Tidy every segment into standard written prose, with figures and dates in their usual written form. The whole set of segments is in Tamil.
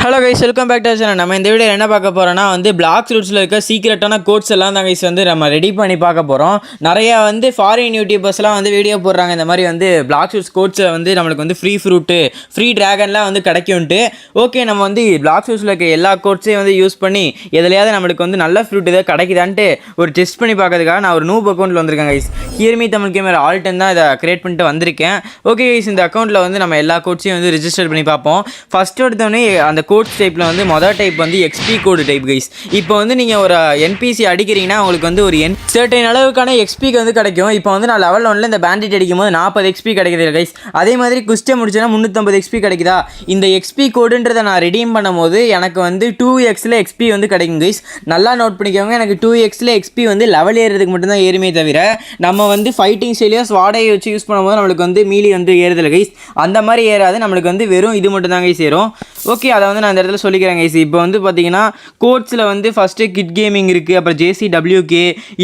Hello guys, welcome back to channel. நம்ம இந்த வீடியோ என்ன பார்க்க போகிறோம்னா பிளாக் ரூட்ஸில் இருக்க சீக்ரெட்டான கோட்ஸ் எல்லாம் தான் கைஸ் நம்ம ரெடி பண்ணி பார்க்க போகிறோம். நிறையா ஃபாரின் யூடியூபர்ஸ்லாம் வீடியோ போடுறாங்க. இந்த மாதிரி பிளாக் ரூட்ஸ் கோட்ஸில் நம்மளுக்கு ஃப்ரீ ஃப்ரூட்டு ஃப்ரீ ட்ராகன்லாம் கிடைக்கும்ட்டு. ஓகே, நம்ம பிளாக் ரூட்ஸில் இருக்க எல்லா கோட்ஸையும் யூஸ் பண்ணி எதுலையாவது நம்மளுக்கு நல்ல ஃப்ரூட் இதை கிடைக்குதான்ட்டு ஒரு டெஸ்ட் பண்ணி பார்க்கறதுக்காக நான் ஒரு நூப் அக்கௌண்ட்டில் வந்திருக்கேன் கைஸ். ஹியர்மி தமிழ் கேமர் ஆல்டன் தான் இதை கிரியேட் பண்ணிட்டு வந்திருக்கேன். ஓகே கைஸ், இந்த அக்கௌண்ட்டில் நம்ம எல்லா கோட்ஸையும் ரிஜிஸ்டர் பண்ணி பார்ப்போம். ஃபஸ்ட்டு எடுத்தோடனே அந்த கோட்ஸ் டைப்பில் மொதல் டைப் எக்ஸ்பி கோடு டைப் கைஸ். இப்போ நீங்கள் ஒரு என்பிசி அடிக்கிறீங்கன்னா உங்களுக்கு ஒரு சர்டைன் அளவுக்கான எக்ஸ்பிக்கு கிடைக்கும். இப்போ நான் லெவல் 1ல் இந்த பேண்டிட் அடிக்கும் போது 40 எக்ஸ்பி கிடைக்குது கைஸ். அதே மாதிரி குஸ்டை முடிச்சோன்னா 350 எக்ஸ்பி கிடைக்குதா. இந்த எக்ஸ்பி கோடுன்றதை நான் ரெடீம் பண்ணும்போது எனக்கு 2xல் எக்ஸ்பி கிடைக்கும் கைஸ். நல்லா நோட் பண்ணிக்கோங்க. எனக்கு 2xல் எக்ஸ்பி லெவல் ஏறுறதுக்கு மட்டும்தான் ஏறுமே தவிர நம்ம ஃபைட்டிங் ஸ்டைலியோ ஸ்வாடையை வச்சு யூஸ் பண்ணும்போது நம்மளுக்கு மீலி ஏறுதில்லை கைஸ். அந்த மாதிரி ஏறாது. நம்மளுக்கு வெறும் இது மட்டும் தான் கைஸ் ஏறும். ஓகே, அதை நான் இந்த இடத்துல சொல்லிக்கிறேன் கைஸ். இப்போ பார்த்தீங்கன்னா கோட்ஸில் ஃபஸ்ட்டு கிட் கேமிங் இருக்குது, அப்புறம் JCWK,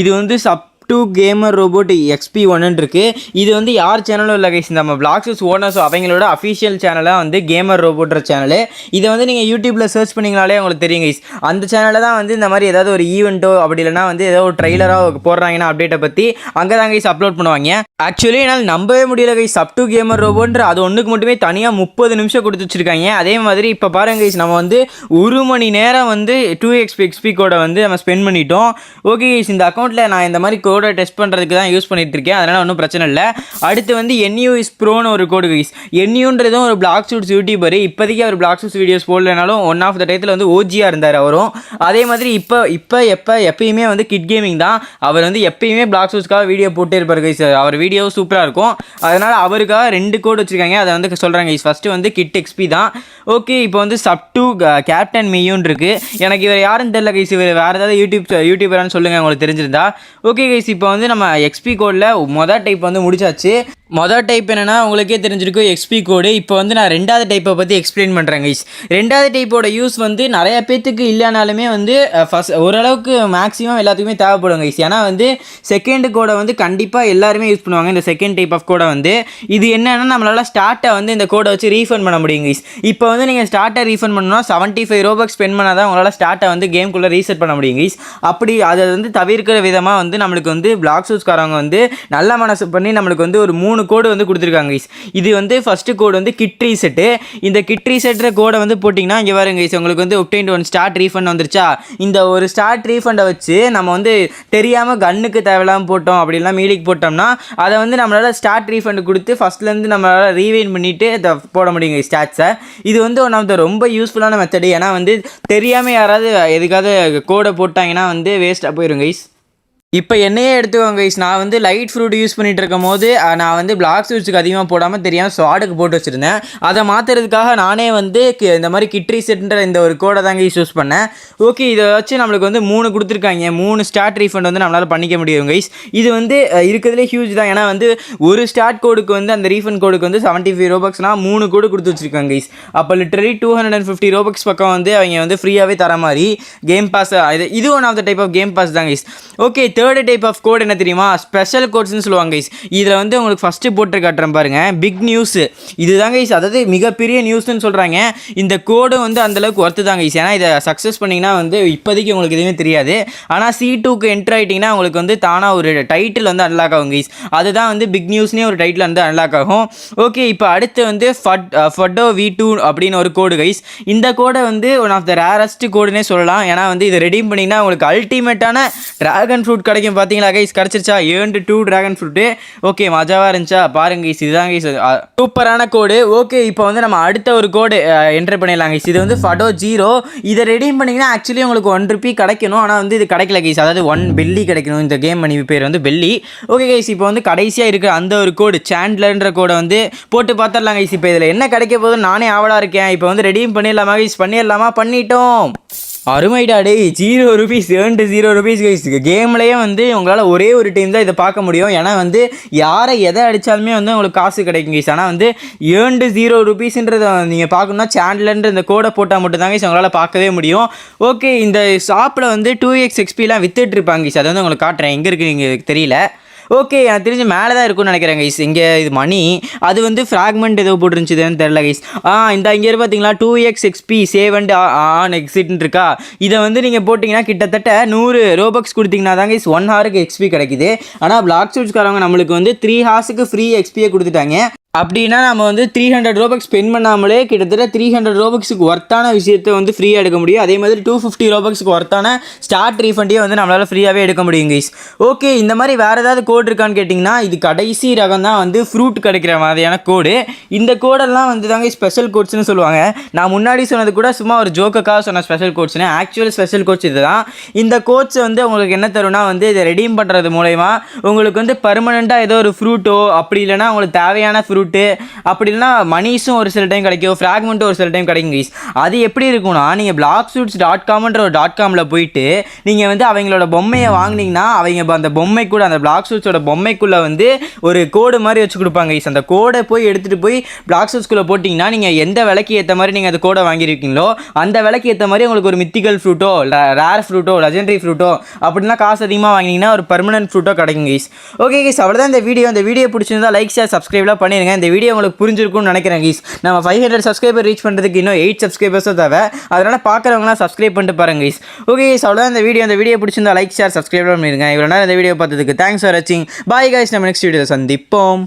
இது sub two gamer robot XP1 இருக்குது. இது யார் சேனலும் இல்லை கைஸ், நம்ம பிளாக் ரூட்ஸ் ஓனர்ஸ் அவங்களோட அஃபிஷியல் சேனலாக கேமர் ரோபோட்ற சேனலு. இதை நீங்கள் யூடியூப்பில் சர்ச் பண்ணிங்கனாலே உங்களுக்கு தெரியும் கைஸ். அந்த சேனலில் தான் இந்த மாதிரி ஏதாவது ஒரு ஈவெண்ட்டோ அப்படி இல்லைனா ஏதோ ஒரு ட்ரெய்லராக போடுறாங்கன்னா அப்டேட்டை பற்றி அங்கே தான் கைஸ் அப்லோட் பண்ணுவாங்க. ஆக்சுவலி என்னால் நம்பவே முடியல கைஸ். சப் டூ கேமர் ரோபோன்ற அது ஒன்றுக்கு மட்டுமே தனியாக 30 நிமிஷம் கொடுத்து வச்சுருக்காங்க. அதே மாதிரி இப்போ பாருங்க கைஸ், நம்ம 1 மணி நேரம் 2xp எக்ஸ்பி கோடை நம்ம ஸ்பெண்ட் பண்ணிட்டோம். ஓகே கைஸ், இந்த அக்கௌண்ட்டில் நான் இந்த மாதிரி கோடை டெஸ்ட் பண்ணுறதுக்கு தான் யூஸ் பண்ணிட்டு இருக்கேன். அதனால் ஒன்றும் பிரச்சனை இல்லை. அடுத்து NU is Proன்னு ஒரு கோடு கைஸ். NUன்றதும் ஒரு பிளாக் ரூட்ஸ் யூடியூபர். இப்போதைக்கு அவர் பிளாக் ரூட்ஸ் வீடியோஸ் போடலனாலும் ஒன் ஆஃப் த டயத்தில் ஓஜியாக இருந்தார் அவரும். அதே மாதிரி எப்பயுமே கிட் கேமிங் தான். அவர் எப்பயுமே பிளாக் ரூட்ஸ்க்காக வீடியோ போட்டே இருப்பார் கைஸ். அவர் வீடியோ சூப்பராக இருக்கும். அதனால் அவருக்காக 2 கோடு வச்சுருக்காங்க. அதை சொல்கிறாங்க கைஸ். ஃபஸ்ட்டு கிட் எக்ஸ்பி தான். ஓகே, இப்போ சப் டூ கேப்டன் மீயூன்னு இருக்குது. எனக்கு இவர் யாருன்னு தெரியல கைஸ். இவர் வேறு ஏதாவது யூடியூபரான்னு சொல்லுங்கள் உங்களுக்கு தெரிஞ்சிருந்தா. ஓகே கைஸ், இப்போ நம்ம எக்ஸ்பி கோடில் மொதல் டைப் முடிச்சாச்சு. மொதல் டைப் என்னென்னா உங்களுக்கே தெரிஞ்சிருக்கும் எக்ஸ்பி கோடு. இப்போ நான் 2வது டைப்பை பற்றி எக்ஸ்பிளைன் பண்ணுறேன் கைஸ். 2வது டைப்போட யூஸ் நிறைய பேத்துக்கு இல்லைனாலுமே ஃபஸ்ட் ஓரளவுக்கு மேக்ஸிமம் எல்லாத்துக்குமே தேவைப்படும் கைஸ். ஏன்னா செகண்ட் கோடை கண்டிப்பாக எல்லாருமே யூஸ் பண்ணுவாங்க. இந்த செகண்ட் டைப் ஆஃப் கோடை இது என்னென்னா நம்மளால் ஸ்டார்ட்டை இந்த கோடை வச்சு ரீஃபண்ட் பண்ண முடியும் கைஸ். இப்போ நீங்கள் ஸ்டார்ட்டை ரீஃபண்ட் பண்ணணும்னா 75 ரோபக்ஸ் ஸ்பெண்ட் பண்ணால் தான் உங்களால் ஸ்டார்ட்டை கேம்குள்ளே ரீசெட் பண்ண முடியும் கைஸ். அப்படி அதை தவிர்க்கிற விதமாக நம்மளுக்கு பிளாக் ரூட்ஸ்காரங்க நல்ல மனசு பண்ணி நம்மளுக்கு ஒரு 3 கோடு கொடுத்துருக்காங்க கைஸ். இது ஃபர்ஸ்ட் கோடு கிட் ரீசெட்டு. இந்த கிட் ரீசெட்ற கோடை போட்டிங்கன்னா இங்கே பாருங்க கைஸ், உங்களுக்கு obtained 1 ஸ்டார்ட் ரீஃபண்ட் வந்துருச்சா. இந்த ஒரு ஸ்டார்ட் ரீஃபண்டை வச்சு நம்ம தெரியாமல் கன்னுக்கு தேவையில்லாமல் போட்டோம் அப்படிலாம் மீலிக்கு போட்டோம்னா அதை நம்மளால் ஸ்டார்ட் ரீஃபண்ட் கொடுத்து ஃபஸ்ட்லேருந்து நம்மளால் ரீவைன் பண்ணிவிட்டு அதை போட முடியுங்க ஸ்டாட்ஸை. இது ஒன் ஆஃப் த ரொம்ப யூஸ்ஃபுல்லான மெத்தடு. ஏன்னா தெரியாமல் யாராவது எதுக்காவது கோடை போட்டாங்கன்னா வேஸ்ட்டாக போயிடும் கைஸ். இப்போ என்னையே எடுத்துக்கோங்க கைஸ். நான் லைட் ஃப்ரூட் யூஸ் பண்ணிகிட்டு இருக்கும் போது நான் பிளாக் ரூட்ஸுக்கு அதிகமாக போடாமல் தெரியாமல் ஸ்வாடுக்கு போட்டு வச்சுருந்தேன். அதை மாற்றுறதுக்காக நானே இந்த மாதிரி கிட் ரீசெட்ன்ற இந்த ஒரு கோடை தாங்க யூஸ் பண்ணேன். ஓகே, இதை வச்சு நம்மளுக்கு 3 கொடுத்துருக்காங்க. 3 ஸ்டார்ட் ரீஃபண்ட் நம்மளால் பண்ணிக்க முடியும் கைஸ். இது இருக்கிறதுலே ஹியூஜ் தான். ஏன்னா ஒரு ஸ்டார்ட் கோடுக்கு அந்த ரீஃபண்ட் கோடுக்கு 75 ரோபக்ஸ்னால் 3 கோடு கொடுத்து வச்சுருக்காங்க கைஸ். அப்போ லிட்டரலி 250 ரோபக்ஸ் பக்கம் அவங்க ஃப்ரீயாகவே தர மாதிரி கேம் பாஸ். இது one of the type of game pass தான் guys. Okay, third type of code என்ன தெரியுமா? ஸ்பெஷல் கோட்ஸ்னு சொல்லுவாங்க கைஸ். இதில் உங்களுக்கு ஃபஸ்ட்டு போட்டு காட்டுறேன் பாருங்கள், பிக் நியூஸ். இதுதான் கைஸ், அதாவது மிகப்பெரிய நியூஸ்ன்னு சொல்கிறாங்க. இந்த கோடு அந்தளவுக்கு ஒர்த்து தான் கைஸ். ஏன்னா இதை சக்ஸஸ் பண்ணிங்கன்னா இப்போதைக்கு உங்களுக்கு எதுவுமே தெரியாது. ஆனால் C2க்கு என்ட்ரு ஆகிட்டிங்கன்னா உங்களுக்கு தானாக ஒரு டைட்டில் அன்லாக் ஆகும் கைஸ். அதுதான் பிக் நியூஸ்னே ஒரு டைட்டில் அன்லாக் ஆகும். ஓகே, இப்போ அடுத்து ஃபட்டோ V2 அப்படின்னு ஒரு கோடு கைஸ். இந்த கோடை ஒன் ஆஃப் த ரேரஸ்ட் கோடுனே சொல்லலாம். ஏன்னா இதை ரெடீம் பண்ணிங்கன்னா உங்களுக்கு அல்டிமேட்டான ட்ராகன் ஃப்ரூட் கிடைக்கும். பார்த்தீங்களா கைஸ், கிடச்சிருச்சா? 2 dragon fruit. ஓகே, மஜாவாக இருந்துச்சா? பாருங்க கைஸ், இதுதான் கைஸ் சூப்பரான கோடு. ஓகே, இப்போ நம்ம அடுத்த ஒரு கோடு என்ட்ரு பண்ணிடலாம் கைஸ். இது ஃபடோ 0. இதை ரெடீம் பண்ணிங்கன்னா ஆக்சுவலி உங்களுக்கு 1 ரூபி கிடைக்கணும். ஆனால் இது கிடைக்கல கைஸ். அதாவது 1 பெல்லி கிடைக்கணும். இந்த கேம் மணி பேர் பெல்லி. ஓகே கைஸ், இப்போ கடைசியாக இருக்கிற அந்த ஒரு கோடு சாண்ட்லர்ன்ற கோடை போட்டு பார்த்துடலாம் கைஸ். இப்போ இதில் என்ன கிடைக்க போகுதுன்னு நானே ஆவலாக இருக்கேன். இப்போ ரெடீம் பண்ணிடலாமா கைஸ்? பண்ணிட்டோம். அருமைடாடே, 0 ரூபீஸ் ஏர்ன்டு 0 ரூபீஸ் கைஸ். கேம்லேயே உங்களால் ஒரே ஒரு டைம் தான் இதை பார்க்க முடியும். ஏன்னா யாரை எதை அடித்தாலுமே உங்களுக்கு காசு கிடைக்கும் கைஸ். ஆனால் ஏர்ன்டு 0 ரூபீஸ்ன்றதை நீங்கள் பார்க்கணுன்னா சேனல்ன்ற இந்த கோடை போட்டால் மட்டும்தான் கைஸ் உங்களால் பார்க்கவே முடியும். ஓகே, இந்த ஷாப்பில் 2x XPலாம் வித்துட்டு இருப்பாங்க கைஸ். அதை உங்களுக்கு காட்டுறேன். எங்கே இருக்குது நீங்கள் தெரியல. ஓகே, எனக்கு தெரிஞ்சு மேலே தான் இருக்கும்னு நினைக்கிறேன் கைஸ். இங்கே இது மணி, அது வந்து ஃப்ராக்மெண்ட் ஏதோ போட்டுருந்துச்சுன்னு தெரியல கைஸ். இந்த இங்கே பார்த்தீங்களா 2x XP save and on எக்ஸிட்னு இருக்கா. இதை வந்து நீங்கள் போட்டிங்கன்னா கிட்டத்தட்ட 100 ரோபக்ஸ் கொடுத்தீங்கன்னா தான் கைஸ் 1 ஹவருக்கு XP கிடைக்குது. ஆனால் பிளாக் சூட்ஸ்காரவங்க நம்மளுக்கு வந்து 3 ஹார்ஸுக்கு ஃப்ரீ XPயை கொடுத்துட்டாங்க. அப்படின்னா நம்ம வந்து 300 ரோபக்ஸ் ஸ்பெண்ட் பண்ணாமலே கிட்டத்தட்ட 300 ரோபக்ஸுக்கு ஒர்த்தான விஷயத்தை வந்து ஃப்ரீயாக எடுக்க முடியும். அதே மாதிரி 250 ரோபக்ஸுக்கு ஒர்த்தான ஸ்டார்ட் ரீஃபண்டையும் வந்து நம்மளால் ஃப்ரீயாகவே எடுக்க முடியும் கைஸ். ஓகே, இந்த மாதிரி வேறு ஏதாவது கோட் இருக்கான்னு கேட்டிங்கன்னா இது கடைசி ரகம் தான் வந்து ஃப்ரூட் கிடைக்கிற மாதிரியான கோடு. இந்த கோடெல்லாம் வந்து தாங்க ஸ்பெஷல் கோட்ஸ்னு சொல்லுவாங்க. நான் முன்னாடி சொன்னது கூட சும்மா ஒரு ஜோக்குக்காக சொன்ன ஸ்பெஷல் கோட்ஸ்னு. ஆக்சுவல் ஸ்பெஷல் கோட்ஸ் இது தான். இந்த கோட்ஸ் வந்து உங்களுக்கு என்ன தரும்னா வந்து இதை ரெடீம் பண்ணுறது மூலயமா உங்களுக்கு வந்து பர்மனெண்ட்டாக ஏதோ ஒரு ஃப்ரூட்டோ அப்படி இல்லைனா உங்களுக்கு தேவையான ஃப்ரூட்டு அப்படி இல்லைனா மணிஸும் ஒரு சில டைம் கிடைக்கும், ஃப்ராக்மெண்ட்டும் ஒரு சில டைம் கிடைக்கும் கைஸ். அது எப்படி இருக்கும்னா நீங்கள் blocksuits.comன்ற ஒரு .comல போயிட்டு நீங்கள் வந்து அவங்களோட பொம்மையை வாங்கினீங்கன்னா அவங்க அந்த பொம்மை கூட அந்த பிளாக்சூட்ஸோட பொம்மைக்குள்ளே வந்து ஒரு கோடு மாதிரி வச்சு கொடுப்பாங்க கைஸ். அந்த கோடை போய் எடுத்துகிட்டு போய் பிளாக்சூட்ஸ்குள்ளே போட்டிங்கன்னா நீங்கள் எந்த விலைக்கு ஏற்ற மாதிரி நீங்கள் அந்த கோடை வாங்கியிருக்கீங்களோ அந்த விலைக்கு ஏற்ற மாதிரி உங்களுக்கு ஒரு மித்திக்கல் ஃப்ரூட்டோ ரேர் ஃப்ரூட்டோ லெஜெண்டரி ஃப்ரூட்டோ அப்படின்னா காசு அதிகமாக வாங்கினீங்கன்னா ஒரு பர்மனன்ட் ஃப்ரூட்டோ கிடைக்கும் கைஸ். ஓகே கைஸ், அவ்வளோதான் இந்த வீடியோ பிடிச்சிருந்தா லைக் ஷேர் சப்ஸ்கிரைப்லாம் பண்ணிடுங்க. இந்த வீடியோ உங்களுக்கு புரிஞ்சிருக்கும்னு நினைக்கிறேன் கைஸ். நம்ம 500 சப்ஸ்கிரைபர் ரீச் பண்ணுறதுக்கு இன்னும் 8 சப்ஸ்கிரைபர்ஸும் தேவை. அதனால் பார்க்குறவங்களாம் சப்ஸ்கிரைப் பண்ணிட்டு பாருங்க கைஸ். ஓகே கைஸ், அவ்வளோதான் இந்த வீடியோ பிடிச்சிருந்தா லைக் ஷேர் சப்ஸ்கிரைப் பண்ணிடுங்க. இவ்வளோ நேரம் இந்த வீடியோ பார்த்ததுக்கு தேங்க்ஸ் ஃபார் வாட்சிங். பாய் கைஸ், நம்ம நெக்ஸ்ட் வீடியோ சந்திப்போம்.